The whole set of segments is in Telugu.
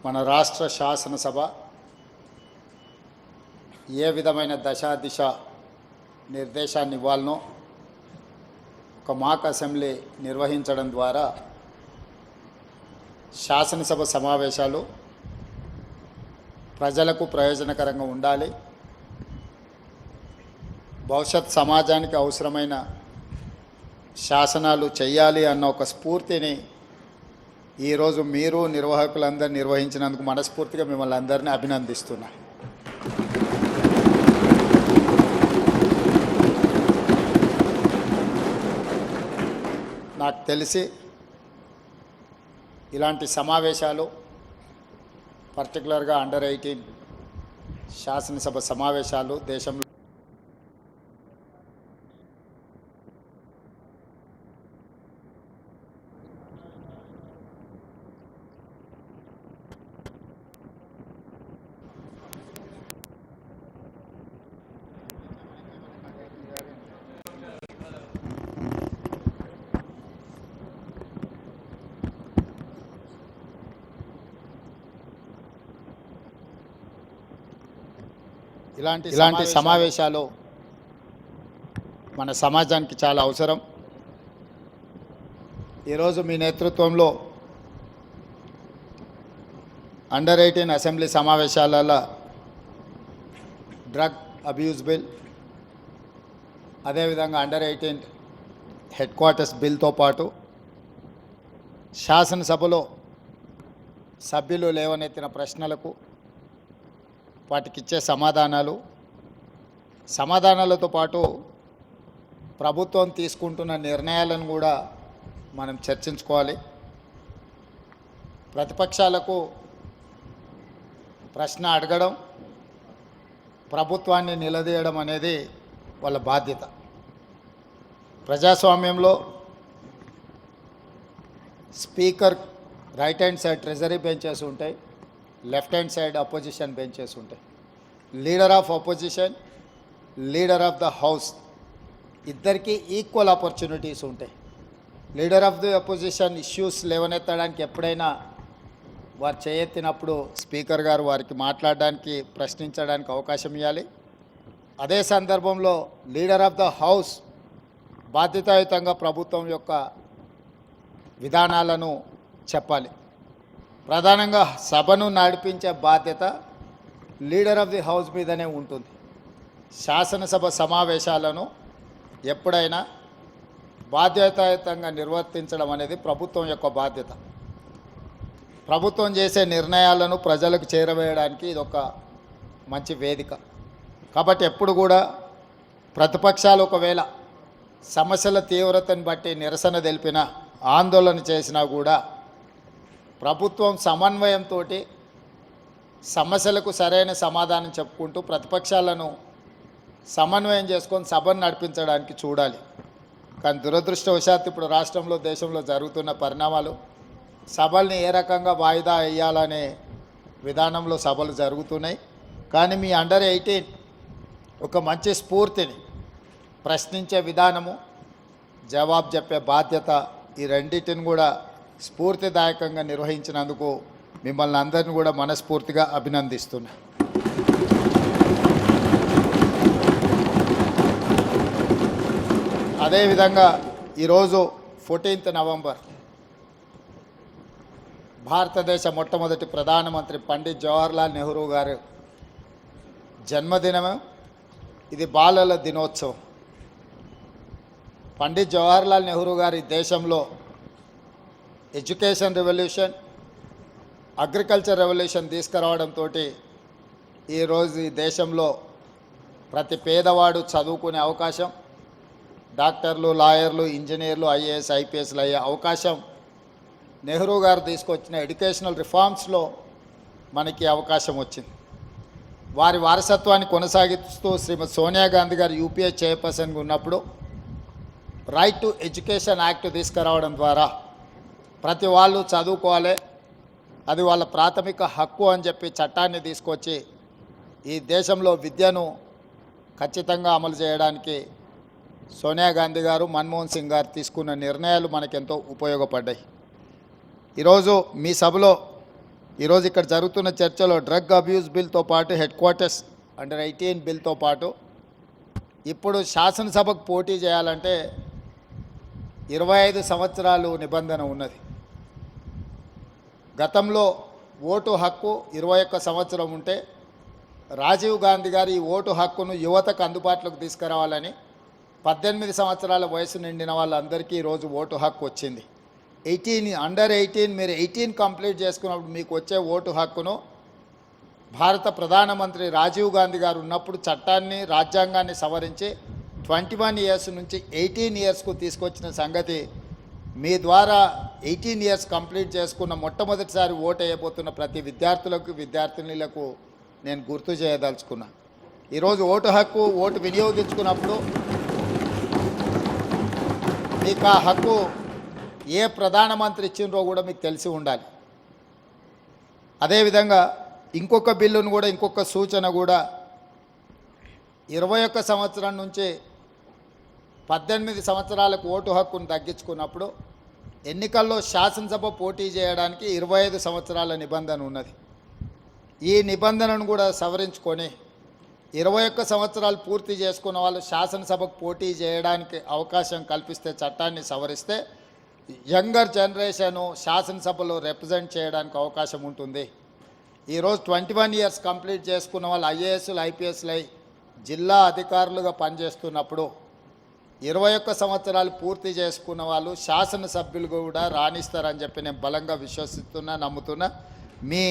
మన రాష్ట్ర శాసనసభ ఏ విధమైన దశ నిర్దేశాన్ని ఇవ్వాలనో ఒక మాక్ అసెంబ్లీ నిర్వహించడం ద్వారా శాసనసభ సమావేశాలు ప్రజలకు ప్రయోజనకరంగా ఉండాలి. భవిష్యత్ సమాజానికి అవసరమైన శాసనాలు చేయాలి అన్న ఒక స్ఫూర్తిని ఈరోజు మీరు నిర్వాహకులందరూ నిర్వహించినందుకు మనస్ఫూర్తిగా మిమ్మల్ని అందరినీ అభినందిస్తున్నా. నాకు తెలిసి ఇలాంటి సమావేశాలు పర్టికులర్గా అండర్ 18 శాసనసభ సమావేశాలు దేశంలో ఇలాంటి సమావేశాలు మన సమాజానికి చాలా అవసరం. ఈరోజు మీ నేతృత్వంలో అండర్ 18 అసెంబ్లీ సమావేశాలలో డ్రగ్ అబ్యూస్ బిల్, అదేవిధంగా అండర్ 18 హెడ్ క్వార్టర్స్ బిల్తో పాటు శాసనసభలో సభ్యులు లేవనెత్తిన ప్రశ్నలకు వాటికిచ్చే సమాధానాలతో పాటు ప్రభుత్వం తీసుకుంటున్న నిర్ణయాలను కూడా మనం చర్చించుకోవాలి. ప్రతిపక్షాలకు ప్రశ్న అడగడం, ప్రభుత్వాన్ని నిలదీయడం అనేది వాళ్ళ బాధ్యత. ప్రజాస్వామ్యంలో speaker right hand side treasury benches ఉంటాయి, left hand side opposition benches ఉంటాయి. Leader of opposition, leader of the house ఇద్దరికీ ఈక్వల్ ఆపర్చునిటీస్ ఉంటాయి. Leader of the opposition issues లేవనెత్తడానికి ఎప్పుడైనా వారు చేయెత్తినప్పుడు స్పీకర్ గారు వారికి మాట్లాడడానికి, ప్రశ్నించడానికి అవకాశం ఇవ్వాలి. అదే సందర్భంలో లీడర్ ఆఫ్ ద హౌస్ బాధ్యతాయుతంగా ప్రభుత్వం యొక్క విధానాలను చెప్పాలి. ప్రధానంగా సభను నడిపించే బాధ్యత లీడర్ ఆఫ్ ది హౌస్ మీదనే ఉంటుంది. శాసనసభ సమావేశాలను ఎప్పుడైనా బాధ్యతాయుతంగా నిర్వర్తించడం అనేది ప్రభుత్వం యొక్క బాధ్యత. ప్రభుత్వం చేసే నిర్ణయాలను ప్రజలకు చేరవేయడానికి ఇది ఒక మంచి వేదిక. కాబట్టి ఎప్పుడు కూడా ప్రతిపక్షాలు ఒకవేళ సమస్యల తీవ్రతను బట్టి నిరసన తెలిపినా, ఆందోళన చేసినా కూడా ప్రభుత్వం సమన్వయంతో సమస్యలకు సరైన సమాధానం చెప్పుకుంటూ ప్రతిపక్షాలను సమన్వయం చేసుకొని సభను నడిపించడానికి చూడాలి. కానీ దురదృష్టవశాత్తు ఇప్పుడు రాష్ట్రంలో, దేశంలో జరుగుతున్న పరిణామాలు సభల్ని ఏ రకంగా వాయిదా వేయాలనే విధానంలో సభలు జరుగుతున్నాయి. కానీ మీ అండర్ 18 ఒక మంచి స్ఫూర్తిని, ప్రశ్నించే విధానము, జవాబు చెప్పే బాధ్యత, ఈ రెండింటిని కూడా స్ఫూర్తిదాయకంగా నిర్వహించినందుకు మిమ్మల్ని అందరిని కూడా మనస్ఫూర్తిగా అభినందిస్తున్నా. అదేవిధంగా ఈరోజు 14th నవంబర్ భారతదేశ మొట్టమొదటి ప్రధానమంత్రి పండిత్ జవహర్లాల్ నెహ్రూ గారు జన్మదినము. ఇది బాలల దినోత్సవం. పండిత్ జవహర్లాల్ నెహ్రూ గారి దేశంలో ఎడ్యుకేషన్ రెవల్యూషన్, అగ్రికల్చర్ రెవల్యూషన్ తీసుకురావడంతో ఈరోజు ఈ దేశంలో ప్రతి పేదవాడు చదువుకునే అవకాశం, డాక్టర్లు, లాయర్లు, ఇంజనీర్లు, ఐఏఎస్, ఐపీఎస్లు అయ్యే అవకాశం నెహ్రూ గారు తీసుకొచ్చిన ఎడ్యుకేషనల్ రిఫార్మ్స్లో మనకి అవకాశం వచ్చింది. వారి వారసత్వాన్ని కొనసాగిస్తూ శ్రీమతి సోనియా గాంధీ గారు యూపీఏ చైర్పర్సన్గా ఉన్నప్పుడు రైట్ టు ఎడ్యుకేషన్ యాక్ట్ తీసుకురావడం ద్వారా ప్రతి వాళ్ళు చదువుకోవాలి, అది వాళ్ళ ప్రాథమిక హక్కు అని చెప్పి చట్టాన్ని తీసుకొచ్చి ఈ దేశంలో విద్యను ఖచ్చితంగా అమలు చేయడానికి సోనియా గాంధీ గారు, మన్మోహన్ సింగ్ గారు తీసుకున్న నిర్ణయాలు మనకెంతో ఉపయోగపడ్డాయి. ఈరోజు మీ సభలో ఈరోజు ఇక్కడ జరుగుతున్న చర్చలో డ్రగ్ అబ్యూస్ బిల్తో పాటు హెడ్ క్వార్టర్స్ అండర్ 18 బిల్తో పాటు ఇప్పుడు శాసనసభకు పోటీ చేయాలంటే 25 సంవత్సరాలు నిబంధన ఉన్నది. గతంలో ఓటు హక్కు 21 సంవత్సరం ఉంటే రాజీవ్ గాంధీ గారు ఈ ఓటు హక్కును యువతకు అందుబాటులోకి తీసుకురావాలని 18 సంవత్సరాల వయసు నిండిన వాళ్ళందరికీ ఈరోజు ఓటు హక్కు వచ్చింది. అండర్ 18 మీరు 18 కంప్లీట్ చేసుకున్నప్పుడు మీకు వచ్చే ఓటు హక్కును భారత ప్రధానమంత్రి రాజీవ్ గాంధీ గారు ఉన్నప్పుడు చట్టాన్ని రాజ్యాంగాన్ని సవరించి 21 ఇయర్స్ నుంచి 18 ఇయర్స్కు తీసుకొచ్చిన సంగతి మీ ద్వారా 18 ఇయర్స్ కంప్లీట్ చేసుకున్న మొట్టమొదటిసారి ఓటు వేయబోతున్న ప్రతి విద్యార్థులకు విద్యార్థినులకు నేను గుర్తు చేయదలుచుకున్నా. ఈరోజు ఓటు హక్కు ఓటు వినియోగించుకున్నప్పుడు మీకు ఆ హక్కు ఏ ప్రధానమంత్రి ఇచ్చిండ్రో కూడా మీకు తెలిసి ఉండాలి. అదేవిధంగా ఇంకొక బిల్లును కూడా ఇంకొక సూచన కూడా 21 సంవత్సరం నుంచి 18 సంవత్సరాలకు ఓటు హక్కును తగ్గించుకున్నప్పుడు ఎన్నికల్లో శాసనసభ పోటీ చేయడానికి 25 సంవత్సరాల నిబంధన ఉన్నది. ఈ నిబంధనను కూడా సవరించుకొని 21 సంవత్సరాలు పూర్తి చేసుకున్న వాళ్ళు శాసనసభకు పోటీ చేయడానికి అవకాశం కల్పిస్తే, చట్టాన్ని సవరిస్తే యంగర్ జనరేషను శాసనసభలో రిప్రజెంట్ చేయడానికి అవకాశం ఉంటుంది. ఈరోజు 21 ఇయర్స్ కంప్లీట్ చేసుకున్న వాళ్ళు ఐఏఎస్లు ఐపీఎస్లు అయి జిల్లా అధికారులుగా పనిచేస్తున్నప్పుడు 21 సంవత్సరాలు పూర్తి చేసుకున్న వాళ్ళు శాసనసభ్యులు కూడా రాణిస్తారని చెప్పి నేను బలంగా విశ్వసిస్తున్నా, నమ్ముతున్నా. మీ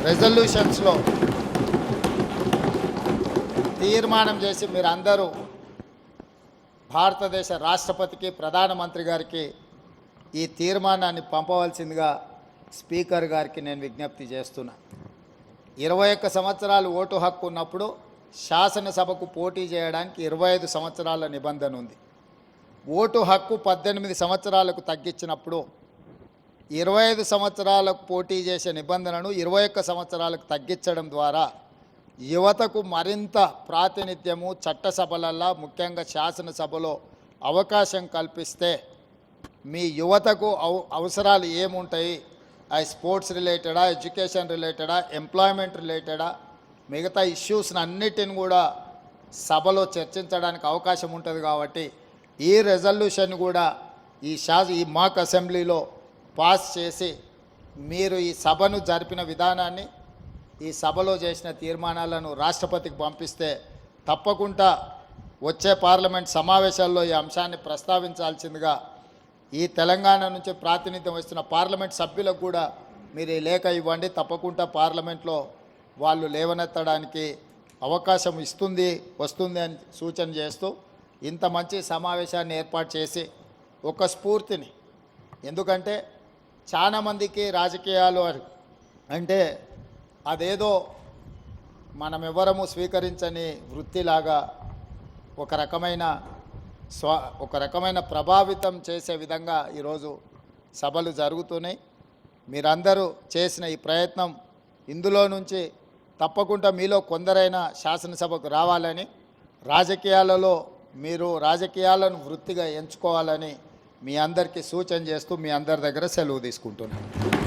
రెజల్యూషన్స్లో తీర్మానం చేసి మీరందరూ భారతదేశ రాష్ట్రపతికి ప్రధానమంత్రి గారికి ఈ తీర్మానాన్ని పంపవలసిందిగా స్పీకర్ గారికి నేను విజ్ఞప్తి చేస్తున్నా. 21 సంవత్సరాలు ఓటు హక్కు ఉన్నప్పుడు శాసనసభకు పోటీ చేయడానికి 25 సంవత్సరాల నిబంధన ఉంది. ఓటు హక్కు 18 సంవత్సరాలకు తగ్గించినప్పుడు 25 సంవత్సరాలకు పోటీ చేసే నిబంధనను 21 సంవత్సరాలకు తగ్గించడం ద్వారా యువతకు మరింత ప్రాతినిధ్యము చట్టసభలల్లో ముఖ్యంగా శాసనసభలో అవకాశం కల్పిస్తే మీ యువతకు అవసరాలు ఏముంటాయి, అది స్పోర్ట్స్ రిలేటెడా, ఎడ్యుకేషన్ రిలేటెడా, ఎంప్లాయ్మెంట్ రిలేటెడా, మిగతా ఇష్యూస్ని అన్నిటిని కూడా సభలో చర్చించడానికి అవకాశం ఉంటుంది. కాబట్టి ఈ రెజల్యూషన్ కూడా ఈ మాక్ అసెంబ్లీలో పాస్ చేసి మీరు ఈ సభను జరిపిన విధానాన్ని, ఈ సభలో చేసిన తీర్మానాలను రాష్ట్రపతికి పంపిస్తే తప్పకుండా వచ్చే పార్లమెంట్ సమావేశాల్లో ఈ అంశాన్ని ప్రస్తావించాల్సిందిగా ఈ తెలంగాణ నుంచి ప్రాతినిధ్యం వస్తున్న పార్లమెంట్ సభ్యులకు కూడా మీరు ఈ లేఖ ఇవ్వండి. తప్పకుండా పార్లమెంట్లో వాళ్ళు లేవనెత్తడానికి అవకాశం వస్తుంది అని సూచన చేస్తూ ఇంత మంచి సమావేశాన్ని ఏర్పాటు చేసి ఒక స్ఫూర్తిని, ఎందుకంటే చాలామందికి రాజకీయాలు అంటే అదేదో మనమెవరము స్వీకరించని వృత్తిలాగా ఒక రకమైన ప్రభావితం చేసే విధంగా ఈరోజు సభలు జరుగుతున్నాయి. మీరందరూ చేసిన ఈ ప్రయత్నం, ఇందులో నుంచి తప్పకుండా మీలో కొందరైనా శాసనసభకు రావాలని, రాజకీయాలలో మీరు రాజకీయాలను వృత్తిగా ఎంచుకోవాలని మీ అందరికీ సూచన చేస్తూ మీ అందరి దగ్గర సెలవు తీసుకుంటున్నాను.